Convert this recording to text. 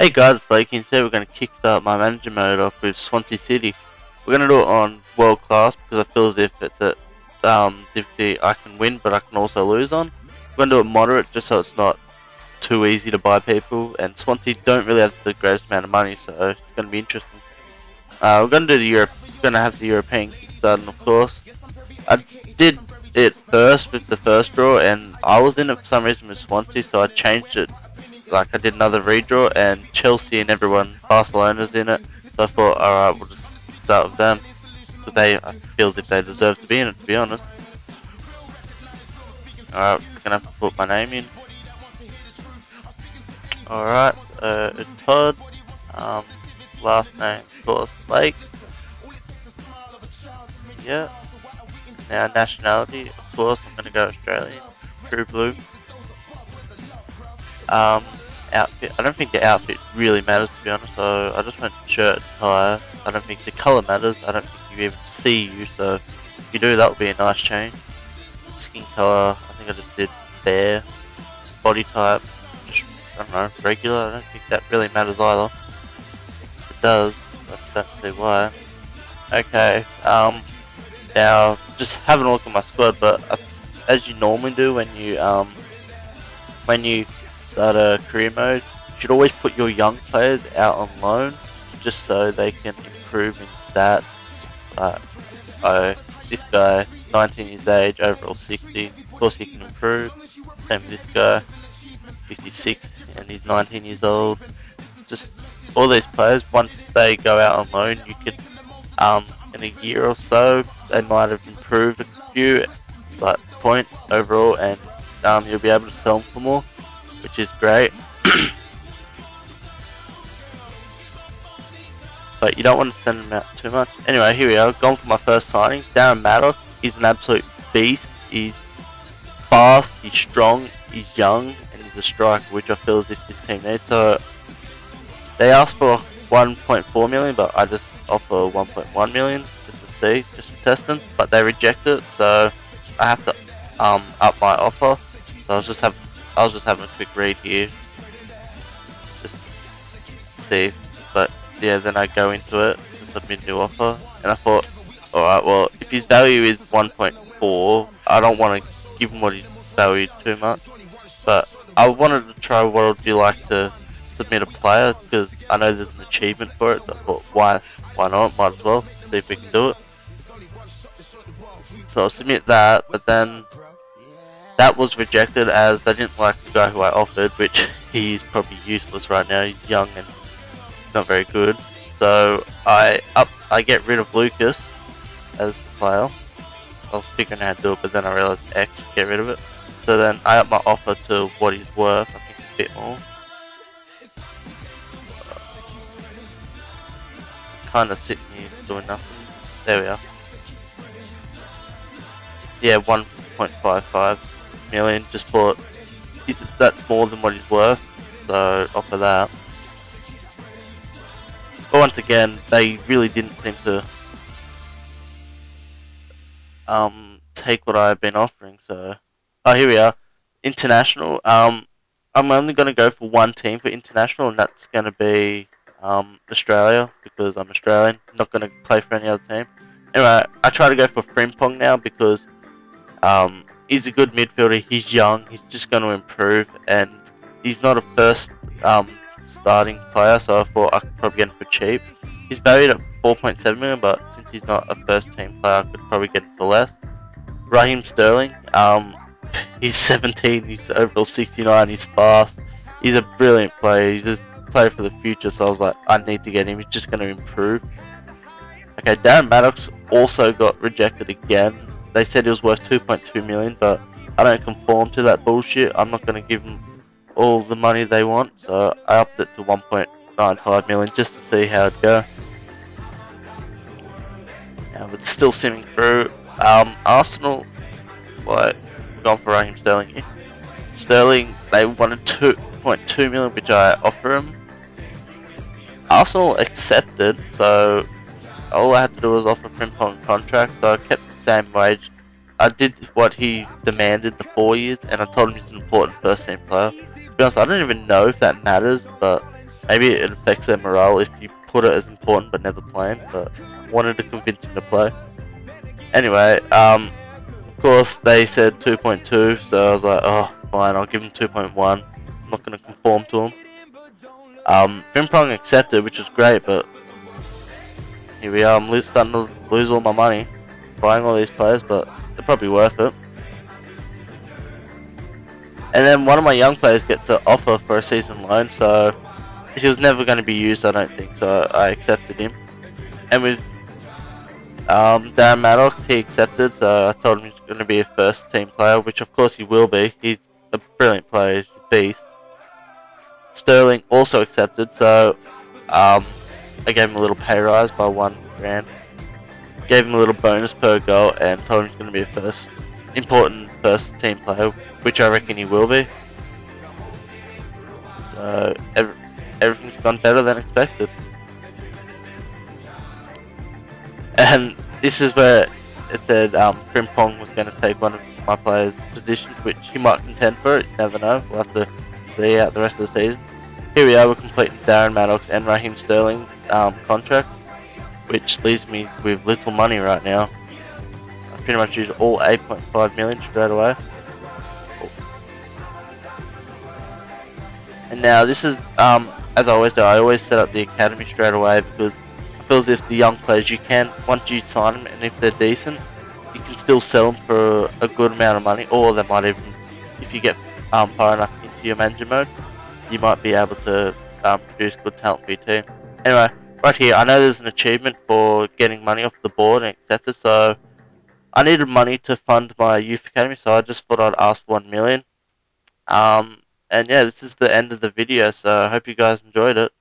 Hey guys, it's Lakey, and today we're going to kickstart my manager mode off with Swansea City. We're going to do it on world class because I feel as if it's a difficulty I can win but I can also lose on. We're going to do it moderate just so it's not too easy to buy people, and Swansea don't really have the greatest amount of money, so it's going to be interesting. We're going to do have the European kickstarting, of course. I did it first with the first draw and I was in it for some reason with Swansea, so I changed it. Like I did another redraw and Chelsea and everyone, Barcelona's in it, so I thought, alright, we'll just start with them because I feel as if they deserve to be in it, to be honest. Alright, gonna have to put my name in. Alright, Todd, last name of course Lake. Yeah. Now nationality, of course I'm gonna go Australian, true blue. Outfit, I don't think the outfit really matters, to be honest, so I just went shirt and tie. I don't think the colour matters, I don't think you even see you, so if you do, that would be a nice change. Skin colour, I think I just did fair. Body type, just, I don't know, regular, I don't think that really matters either. It does, but I don't see why. Okay, now just having a look at my squad, but as you normally do when you start a career mode, you should always put your young players out on loan just so they can improve in stats. This guy, 19 years age, overall 60, of course he can improve. Same with this guy, 56 and he's 19 years old. Just all these players, once they go out on loan, you could in a year or so they might have improved a few points overall, and you'll be able to sell them for more, which is great. But you don't want to send them out too much. Anyway, here we are, gone for my first signing. Darren Maddox, he's an absolute beast. He's fast, he's strong, he's young, and he's a striker, which I feel as if this team needs. So they asked for 1.4 million, but I just offer 1.1 million just to see, just to test them. But they reject it, so I have to up my offer. So I was just having a quick read here, just see. But yeah, then I go into it to submit a new offer, and I thought, alright, well, if his value is 1.4, I don't want to give him what he's valued too much. But I wanted to try what it would be like to submit a player, because I know there's an achievement for it, so I thought, why not, might as well, see if we can do it. So I'll submit that, but then that was rejected as they didn't like the guy who I offered, which he's probably useless right now, he's young and not very good. So I get rid of Lucas as the player. I was figuring out how to do it, but then I realised X, get rid of it. So then I up my offer to what he's worth, I think a bit more. Kind of sitting here doing nothing. There we are. Yeah, 1.55 million. Just thought that's more than what he's worth, so offer that. But once again, they really didn't seem to take what I've been offering. So, oh, here we are. International. I'm only going to go for one team for international, and that's going to be Australia, because I'm Australian. I'm not going to play for any other team. Anyway, I try to go for Frimpong now because he's a good midfielder. He's young. He's just going to improve, and he's not a first starting player, so I thought I could probably get him for cheap. He's valued at 4.7 million, but since he's not a first team player, I could probably get him for less. Raheem Sterling, he's 17, he's overall 69, he's fast, he's a brilliant player, he's just a player for the future, so I was like, I need to get him, he's just going to improve. Okay, Darren Maddox also got rejected again. They said he was worth 2.2 million, but I don't conform to that bullshit. I'm not going to give them all the money they want, so I upped it to 1.95 million just to see how it go. Now it's still simming through. Arsenal, we're going for Raheem Sterling here. Sterling, they wanted 2.2 million, which I offer him. Arsenal accepted, so all I had to do was offer Frimpong a contract, so I kept the same wage. I did what he demanded, the 4 years, and I told him he's an important first team player. To be honest, I don't even know if that matters, but maybe it affects their morale if you put it as important but never playing. But I wanted to convince him to play. Anyway, of course they said 2.2, so I was like, oh, fine, I'll give him 2.1. I'm not going to conform to him. Frimpong accepted, which was great, but here we are. I'm starting to lose all my money buying all these players, but they're probably worth it. And then one of my young players gets an offer for a season loan, so he was never going to be used, I don't think, so I accepted him. And with Darren Maddox, he accepted, so I told him he's going to be a first team player, which of course he will be. He's a brilliant player, he's a beast. Sterling also accepted, so I gave him a little pay rise by $1 grand. Gave him a little bonus per goal and told him he's going to be a important first team player, which I reckon he will be. So everything's gone better than expected. And this is where it said Frimpong was going to take one of my players' positions, which he might contend for it. You never know. We'll have to see out the rest of the season. Here we are. We're completing Darren Maddox and Raheem Sterling's contract, which leaves me with little money right now. I pretty much used all 8.5 million straight away. And now this is, as I always do, I always set up the academy straight away because I feel as if the young players, you can, once you sign them and if they're decent, you can still sell them for a good amount of money, or they might even, if you get far enough into your manager mode, you might be able to produce good talent for your team. Anyway, right here, I know there's an achievement for getting money off the board and accept it, so I needed money to fund my youth academy, so I just thought I'd ask 1 million. And yeah, this is the end of the video, so I hope you guys enjoyed it.